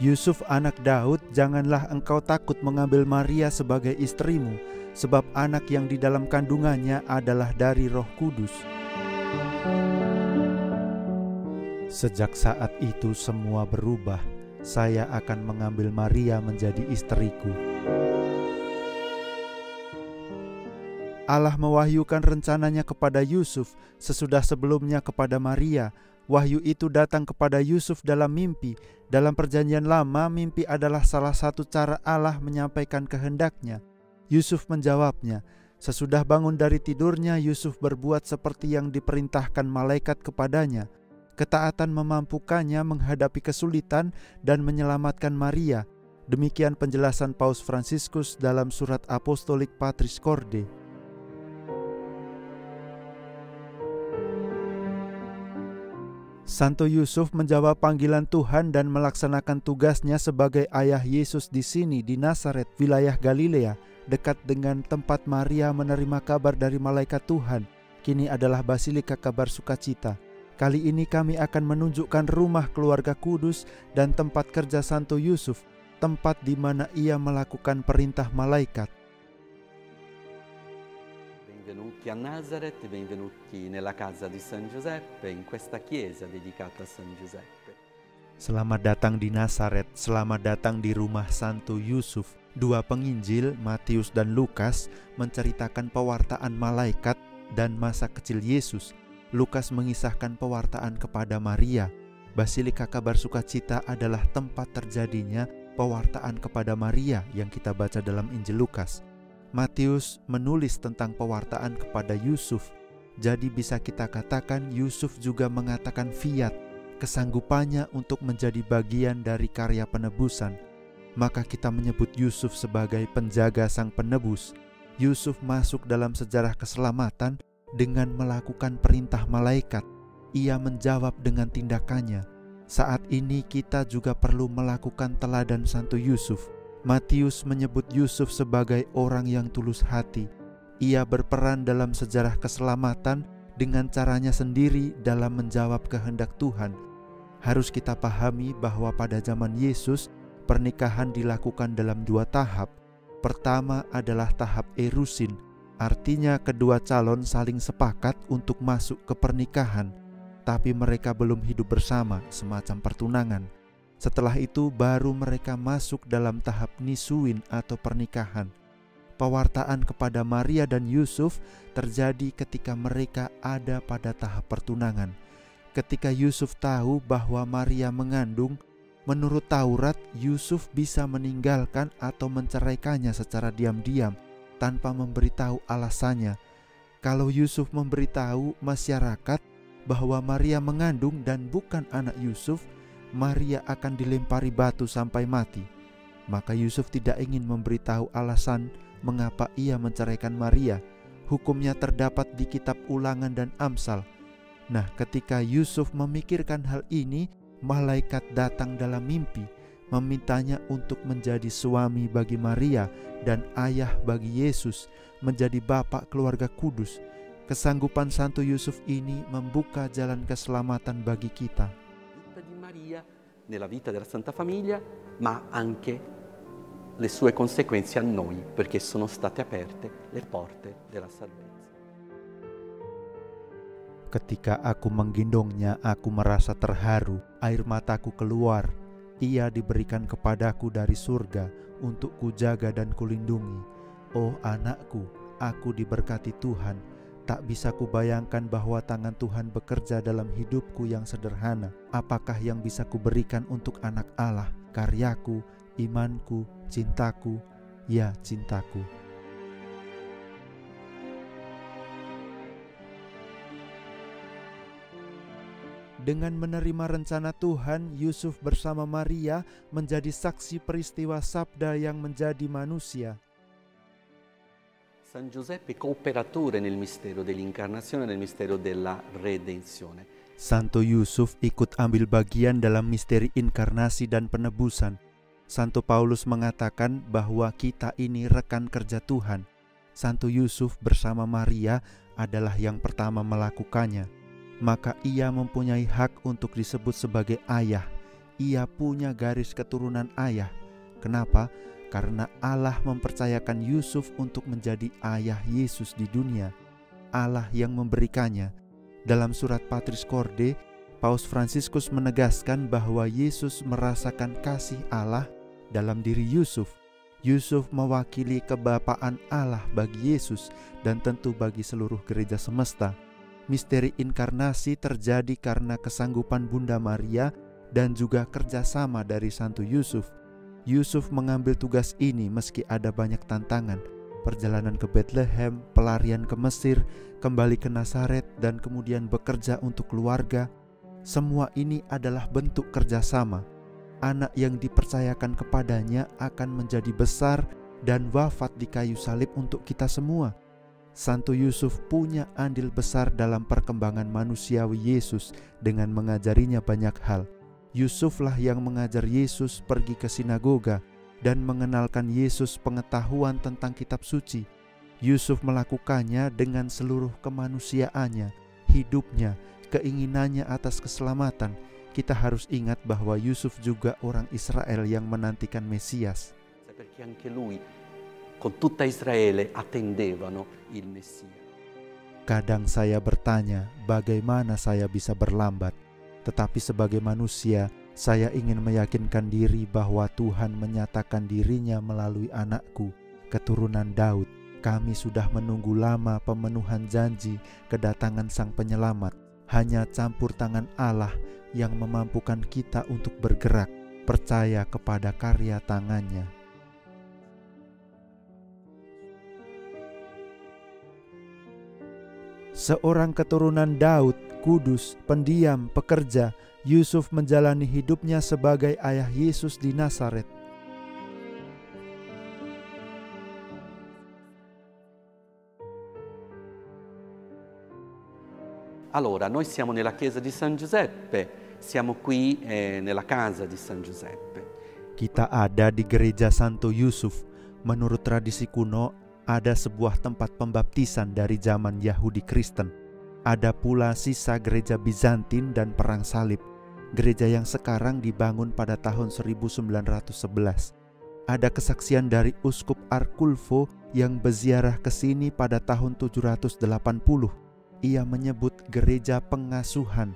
Yusuf anak Daud, janganlah engkau takut mengambil Maria sebagai istrimu, sebab anak yang di dalam kandungannya adalah dari Roh Kudus. Sejak saat itu semua berubah. Saya akan mengambil Maria menjadi istriku. Allah mewahyukan rencananya kepada Yusuf sesudah sebelumnya kepada Maria. Wahyu itu datang kepada Yusuf dalam mimpi. Dalam perjanjian lama, mimpi adalah salah satu cara Allah menyampaikan kehendaknya. Yusuf menjawabnya. Sesudah bangun dari tidurnya, Yusuf berbuat seperti yang diperintahkan malaikat kepadanya. Ketaatan memampukannya menghadapi kesulitan dan menyelamatkan Maria. Demikian penjelasan Paus Fransiskus dalam surat apostolik Patris Corde. Santo Yusuf menjawab panggilan Tuhan dan melaksanakan tugasnya sebagai ayah Yesus di sini di Nazaret, wilayah Galilea, dekat dengan tempat Maria menerima kabar dari malaikat Tuhan. Kini adalah Basilika Kabar Sukacita. Kali ini kami akan menunjukkan rumah keluarga kudus dan tempat kerja Santo Yusuf, tempat di mana ia melakukan perintah malaikat. Benvenuti a Nazareth, benvenuti nella casa di San Giuseppe, in questa chiesa dedicata a San Giuseppe. Selamat datang di Nazaret, selamat datang di rumah Santo Yusuf. Dua penginjil, Matius dan Lukas, menceritakan pewartaan malaikat dan masa kecil Yesus. Lukas mengisahkan pewartaan kepada Maria. Basilika Kabar Sukacita adalah tempat terjadinya pewartaan kepada Maria yang kita baca dalam Injil Lukas. Matius menulis tentang pewartaan kepada Yusuf. Jadi bisa kita katakan Yusuf juga mengatakan fiat, kesanggupannya untuk menjadi bagian dari karya penebusan. Maka kita menyebut Yusuf sebagai penjaga sang penebus. Yusuf masuk dalam sejarah keselamatan dengan melakukan perintah malaikat. Ia menjawab dengan tindakannya. Saat ini kita juga perlu melakukan teladan Santo Yusuf. Matius menyebut Yusuf sebagai orang yang tulus hati. Ia berperan dalam sejarah keselamatan dengan caranya sendiri dalam menjawab kehendak Tuhan. Harus kita pahami bahwa pada zaman Yesus, pernikahan dilakukan dalam dua tahap. Pertama adalah tahap erusin, artinya kedua calon saling sepakat untuk masuk ke pernikahan, tapi mereka belum hidup bersama, semacam pertunangan. Setelah itu baru mereka masuk dalam tahap nisuin atau pernikahan. Pewartaan kepada Maria dan Yusuf terjadi ketika mereka ada pada tahap pertunangan. Ketika Yusuf tahu bahwa Maria mengandung, menurut Taurat Yusuf bisa meninggalkan atau menceraikannya secara diam-diam tanpa memberitahu alasannya. Kalau Yusuf memberitahu masyarakat bahwa Maria mengandung dan bukan anak Yusuf, Maria akan dilempari batu sampai mati. Maka Yusuf tidak ingin memberitahu alasan mengapa ia menceraikan Maria. Hukumnya terdapat di kitab Ulangan dan Amsal. Nah, ketika Yusuf memikirkan hal ini, malaikat datang dalam mimpi memintanya untuk menjadi suami bagi Maria dan ayah bagi Yesus, menjadi bapak keluarga kudus. Kesanggupan Santo Yusuf ini membuka jalan keselamatan bagi kita. Vita di Maria nella vita della Santa Famiglia, ma anche le sue conseguenze a noi, perché sono state aperte le porte della salvezza. Ketika aku menggendongnya, aku merasa terharu, air mataku keluar. Ia diberikan kepadaku dari surga untuk kujaga dan kulindungi. Oh anakku, aku diberkati Tuhan. Tak bisa kubayangkan bahwa tangan Tuhan bekerja dalam hidupku yang sederhana. Apakah yang bisa kuberikan untuk anak Allah? Karyaku, imanku, cintaku, ya cintaku. Dengan menerima rencana Tuhan, Yusuf bersama Maria menjadi saksi peristiwa sabda yang menjadi manusia. San Giuseppe cooperatore nel mistero dell'incarnazione e nel mistero della redenzione. Santo Yusuf ikut ambil bagian dalam misteri inkarnasi dan penebusan. Santo Paulus mengatakan bahwa kita ini rekan kerja Tuhan. Santo Yusuf bersama Maria adalah yang pertama melakukannya. Maka ia mempunyai hak untuk disebut sebagai ayah. ia punya garis keturunan ayah. Kenapa? Karena Allah mempercayakan Yusuf untuk menjadi ayah Yesus di dunia. Allah yang memberikannya. Dalam surat Patris Corde, Paus Fransiskus menegaskan bahwa Yesus merasakan kasih Allah dalam diri Yusuf. Yusuf mewakili kebapaan Allah bagi Yesus dan tentu bagi seluruh gereja semesta. Misteri inkarnasi terjadi karena kesanggupan Bunda Maria dan juga kerjasama dari Santo Yusuf. Yusuf mengambil tugas ini meski ada banyak tantangan. Perjalanan ke Bethlehem, pelarian ke Mesir, kembali ke Nazaret, dan kemudian bekerja untuk keluarga. Semua ini adalah bentuk kerjasama. Anak yang dipercayakan kepadanya akan menjadi besar dan wafat di kayu salib untuk kita semua. Santo Yusuf punya andil besar dalam perkembangan manusiawi Yesus dengan mengajarinya banyak hal. Yusuflah yang mengajar Yesus pergi ke sinagoga dan mengenalkan Yesus pengetahuan tentang kitab suci. Yusuf melakukannya dengan seluruh kemanusiaannya, hidupnya, keinginannya atas keselamatan. Kita harus ingat bahwa Yusuf juga orang Israel yang menantikan Mesias. Perché anche lui con tutta Israele attendevano il Messia. Kadang saya bertanya, bagaimana saya bisa berlambat? Tetapi sebagai manusia, saya ingin meyakinkan diri bahwa Tuhan menyatakan dirinya melalui anakku, keturunan Daud. Kami sudah menunggu lama pemenuhan janji kedatangan Sang Penyelamat. Hanya campur tangan Allah yang memampukan kita untuk bergerak, percaya kepada karya tangannya. Seorang keturunan Daud, kudus, pendiam, pekerja, Yusuf menjalani hidupnya sebagai ayah Yesus di Nazaret. Allora, noi siamo nella chiesa di San Giuseppe, siamo qui nella casa di San Giuseppe. Kita ada di gereja Santo Yusuf. Menurut tradisi kuno, ada sebuah tempat pembaptisan dari zaman Yahudi Kristen. Ada pula sisa gereja Bizantin dan Perang Salib, gereja yang sekarang dibangun pada tahun 1911. Ada kesaksian dari Uskup Arculfo yang berziarah ke sini pada tahun 780. Ia menyebut gereja pengasuhan.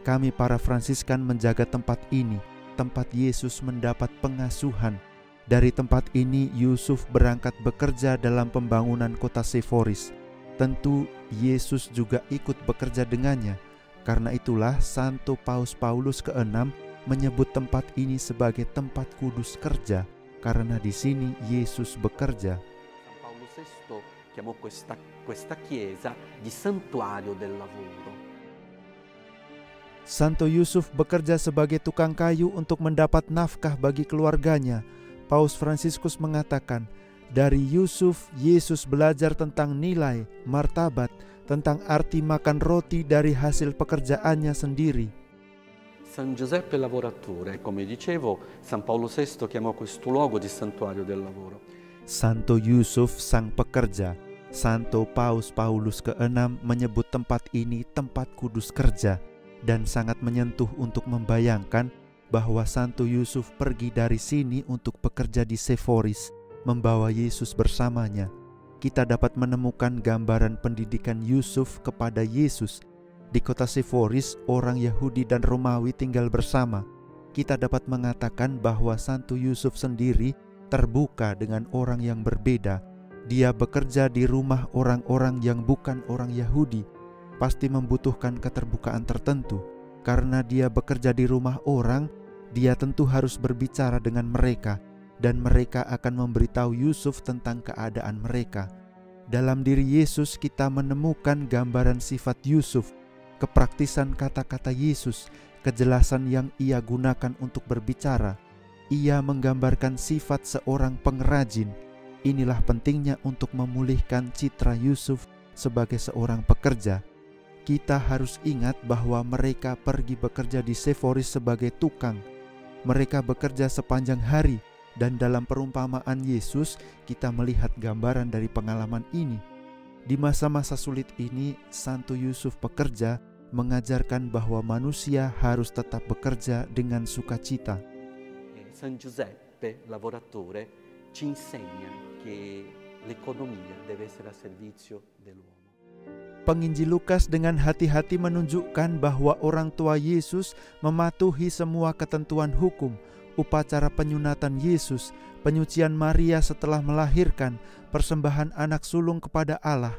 Kami para Fransiskan menjaga tempat ini, tempat Yesus mendapat pengasuhan. Dari tempat ini Yusuf berangkat bekerja dalam pembangunan kota Seforis. Tentu Yesus juga ikut bekerja dengannya. Karena itulah Santo Paus Paulus ke-6 menyebut tempat ini sebagai tempat kudus kerja, karena di sini Yesus bekerja. San Paolo VI chiamò questa chiesa di santuario del lavoro. Santo Yusuf bekerja sebagai tukang kayu untuk mendapat nafkah bagi keluarganya. Paus Fransiskus mengatakan, dari Yusuf, Yesus belajar tentang nilai, martabat, tentang arti makan roti dari hasil pekerjaannya sendiri. San Giuseppe lavoratore, come dicevo, San Paolo VI chiamò questo luogo di santuario del lavoro. Santo Yusuf sang pekerja. Santo Paus Paulus ke-6 menyebut tempat ini tempat kudus kerja dan sangat menyentuh untuk membayangkan bahwa Santo Yusuf pergi dari sini untuk bekerja di Seforis, membawa Yesus bersamanya. Kita dapat menemukan gambaran pendidikan Yusuf kepada Yesus. Di kota Seforis, orang Yahudi dan Romawi tinggal bersama. Kita dapat mengatakan bahwa Santo Yusuf sendiri terbuka dengan orang yang berbeda. Dia bekerja di rumah orang-orang yang bukan orang Yahudi. Pasti membutuhkan keterbukaan tertentu. Karena dia bekerja di rumah orang, dia tentu harus berbicara dengan mereka, dan mereka akan memberitahu Yusuf tentang keadaan mereka. Dalam diri Yesus kita menemukan gambaran sifat Yusuf, kepraktisan kata-kata Yesus, kejelasan yang ia gunakan untuk berbicara. Ia menggambarkan sifat seorang pengrajin. Inilah pentingnya untuk memulihkan citra Yusuf sebagai seorang pekerja. Kita harus ingat bahwa mereka pergi bekerja di Seforis sebagai tukang. Mereka bekerja sepanjang hari, dan dalam perumpamaan Yesus kita melihat gambaran dari pengalaman ini. Di masa-masa sulit ini, Santo Yusuf bekerja mengajarkan bahwa manusia harus tetap bekerja dengan sukacita. San Giuseppe, lavoratore, ci insegna che l'economia deve essere a servizio dell'uomo. Penginjil Lukas dengan hati-hati menunjukkan bahwa orang tua Yesus mematuhi semua ketentuan hukum, upacara penyunatan Yesus, penyucian Maria setelah melahirkan, persembahan anak sulung kepada Allah.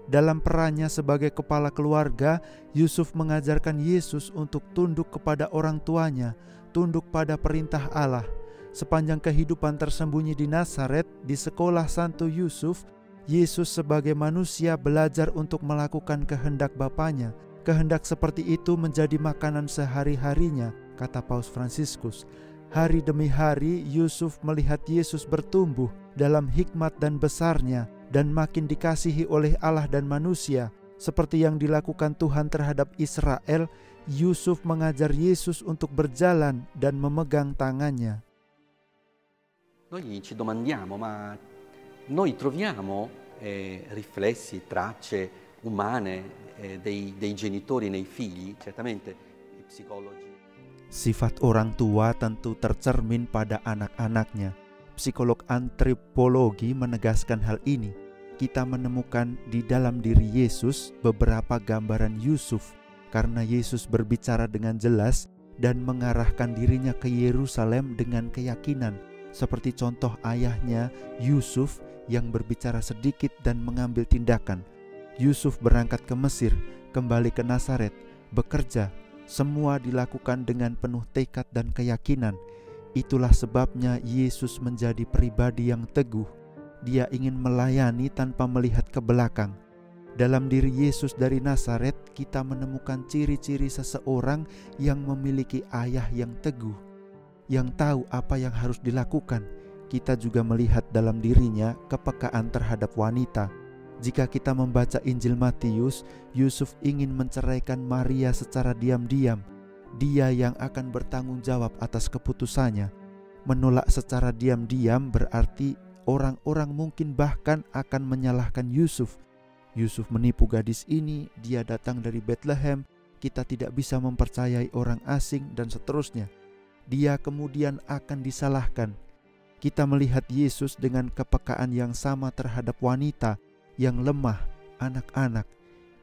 Dalam perannya sebagai kepala keluarga, Yusuf mengajarkan Yesus untuk tunduk kepada orang tuanya, tunduk pada perintah Allah. Sepanjang kehidupan tersembunyi di Nazaret, di sekolah Santo Yusuf, Yesus sebagai manusia belajar untuk melakukan kehendak Bapanya. Kehendak seperti itu menjadi makanan sehari-harinya, kata Paus Fransiskus. Hari demi hari Yusuf melihat Yesus bertumbuh dalam hikmat dan besarnya dan makin dikasihi oleh Allah dan manusia. Seperti yang dilakukan Tuhan terhadap Israel, Yusuf mengajar Yesus untuk berjalan dan memegang tangannya. Noi ci domandiamo, ma noi troviamo riflessi, tracce umane dei genitori nei figli? Certamente i psicologi. Sifat orang tua tentu tercermin pada anak-anaknya. Psikolog antropologi menegaskan hal ini. Kita menemukan di dalam diri Yesus beberapa gambaran Yusuf, karena Yesus berbicara dengan jelas dan mengarahkan dirinya ke Yerusalem dengan keyakinan, seperti contoh ayahnya Yusuf yang berbicara sedikit dan mengambil tindakan. Yusuf berangkat ke Mesir, kembali ke Nazaret, bekerja. Semua dilakukan dengan penuh tekad dan keyakinan. Itulah sebabnya Yesus menjadi pribadi yang teguh. Dia ingin melayani tanpa melihat ke belakang. Dalam diri Yesus dari Nazaret, kita menemukan ciri-ciri seseorang yang memiliki ayah yang teguh, yang tahu apa yang harus dilakukan. Kita juga melihat dalam dirinya kepekaan terhadap wanita. Jika kita membaca Injil Matius, Yusuf ingin menceraikan Maria secara diam-diam. Dia yang akan bertanggung jawab atas keputusannya. Menolak secara diam-diam berarti orang-orang mungkin bahkan akan menyalahkan Yusuf. Yusuf menipu gadis ini, dia datang dari Bethlehem, kita tidak bisa mempercayai orang asing, dan seterusnya. Dia kemudian akan disalahkan. Kita melihat Yesus dengan kepekaan yang sama terhadap wanita yang lemah, anak-anak.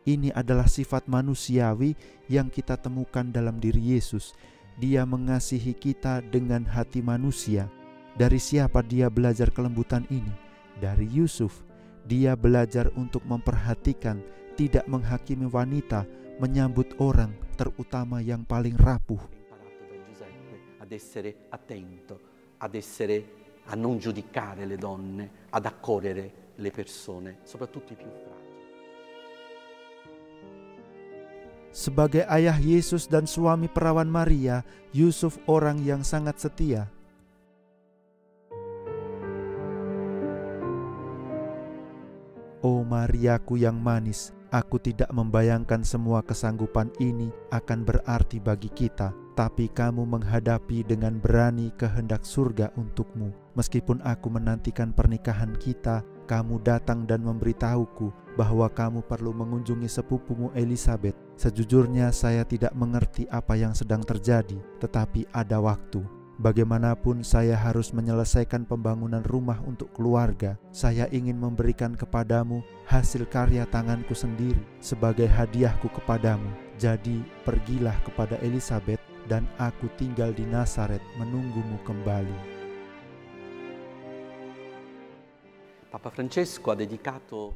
Ini adalah sifat manusiawi yang kita temukan dalam diri Yesus. Dia mengasihi kita dengan hati manusia. Dari siapa dia belajar kelembutan ini? Dari Yusuf. Dia belajar untuk memperhatikan, tidak menghakimi wanita, menyambut orang, terutama yang paling rapuh. Ad essere attento, a non giudicare le donne, ad accogliere le persone, soprattutto i più fragili. Sebagai ayah Yesus dan suami perawan Maria, Yusuf orang yang sangat setia. Oh Mariaku yang manis, aku tidak membayangkan semua kesanggupan ini akan berarti bagi kita, tapi kamu menghadapi dengan berani kehendak surga untukmu. Meskipun aku menantikan pernikahan kita, kamu datang dan memberitahuku bahwa kamu perlu mengunjungi sepupumu Elizabeth. Sejujurnya saya tidak mengerti apa yang sedang terjadi, tetapi ada waktu. Bagaimanapun saya harus menyelesaikan pembangunan rumah untuk keluarga. Saya ingin memberikan kepadamu hasil karya tanganku sendiri sebagai hadiahku kepadamu. Jadi pergilah kepada Elizabeth dan aku tinggal di Nazaret menunggumu kembali.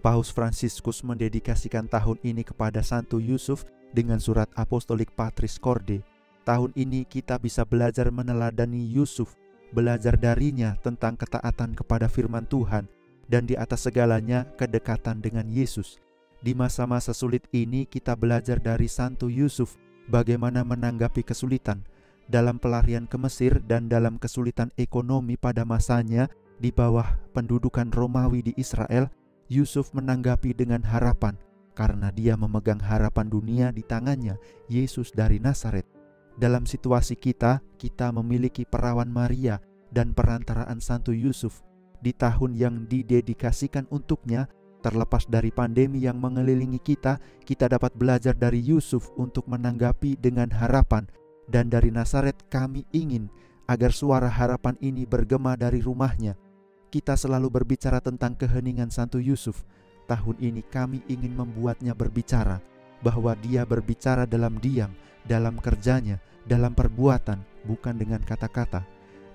Paus Fransiskus mendedikasikan tahun ini kepada Santo Yusuf dengan surat apostolik Patris Corde. Tahun ini kita bisa belajar meneladani Yusuf, belajar darinya tentang ketaatan kepada firman Tuhan, dan di atas segalanya kedekatan dengan Yesus. Di masa-masa sulit ini kita belajar dari Santo Yusuf bagaimana menanggapi kesulitan dalam pelarian ke Mesir dan dalam kesulitan ekonomi pada masanya di bawah pendudukan Romawi di Israel. Yusuf menanggapi dengan harapan karena dia memegang harapan dunia di tangannya, Yesus dari Nazaret. Dalam situasi kita memiliki perawan Maria dan perantaraan Santo Yusuf. Di tahun yang didedikasikan untuknya, terlepas dari pandemi yang mengelilingi kita dapat belajar dari Yusuf untuk menanggapi dengan harapan. Dan dari Nazaret kami ingin agar suara harapan ini bergema dari rumahnya. Kita selalu berbicara tentang keheningan Santo Yusuf. Tahun ini kami ingin membuatnya berbicara, bahwa dia berbicara dalam diam, dalam kerjanya, dalam perbuatan, bukan dengan kata-kata.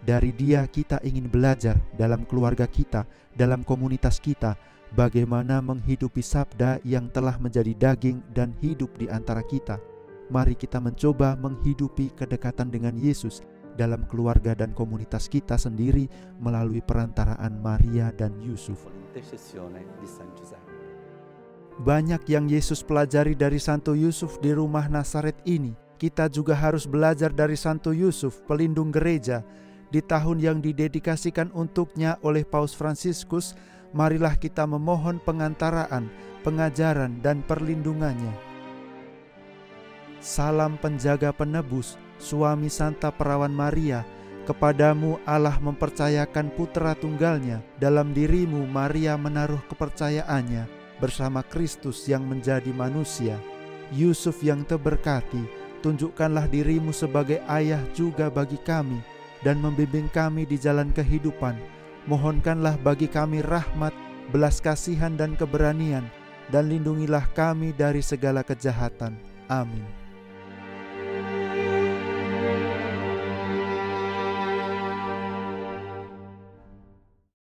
Dari dia kita ingin belajar dalam keluarga kita, dalam komunitas kita, bagaimana menghidupi sabda yang telah menjadi daging dan hidup di antara kita. Mari kita mencoba menghidupi kedekatan dengan Yesus dalam keluarga dan komunitas kita sendiri melalui perantaraan Maria dan Yusuf. Banyak yang Yesus pelajari dari Santo Yusuf di rumah Nazaret ini. Kita juga harus belajar dari Santo Yusuf, pelindung gereja. Di tahun yang didedikasikan untuknya oleh Paus Fransiskus, marilah kita memohon pengantaraan, pengajaran, dan perlindungannya. Salam penjaga penebus, suami Santa Perawan Maria, kepadamu Allah mempercayakan putra tunggalnya, dalam dirimu Maria menaruh kepercayaannya bersama Kristus yang menjadi manusia. Yusuf yang terberkati, tunjukkanlah dirimu sebagai ayah juga bagi kami, dan membimbing kami di jalan kehidupan. Mohonkanlah bagi kami rahmat, belas kasihan dan keberanian, dan lindungilah kami dari segala kejahatan. Amin.